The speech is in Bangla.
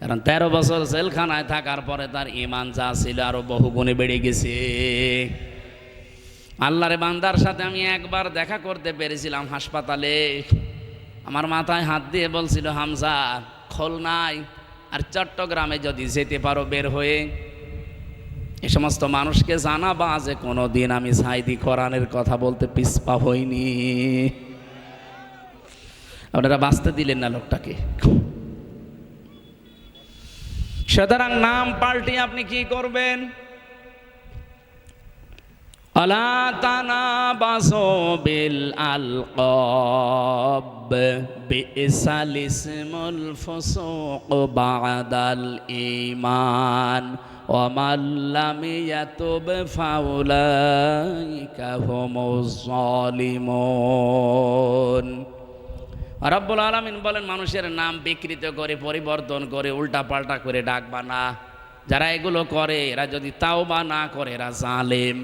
কারণ 13 বছর জেলখানায় থাকার পরে তার ঈমান যা ছিল আরো বহুগুণে বেড়ে গেছে। আল্লাহর বান্দার সাথে আমি একবার দেখা করতে পেরেছিলাম হাসপাতালে। আমার মাথায় হাত দিয়ে বলছিল, হামজা, খুলনায় আর চট্টগ্রামে যদি যেতে পারো বের হয়ে, এ সমস্ত মানুষকে জানাবা যে কোনোদিন আমি সাইদি কোরআনের কথা বলতে পিছপা হইনি। আপনারা বাঁচতে দিলেন না লোকটাকে। সুতরাং নাম পাল্টে আপনি কি করবেন? আলা তানাবাসু বিল আলকাব বিইসাল ইসমুল ফুসুক বাদাল ঈমান ওয়া মান লাম ইয়াতুব ফাউলাইকা হুমুজ জালিমুন। রব্বুল আলামিন বলেন, মানুষের নাম বিকৃত করে, পরিবর্তন করে, উল্টা পাল্টা করে ডাকবা না। যারা এগুলো করে এরা যদি তাওবা না করে এরা জালেম।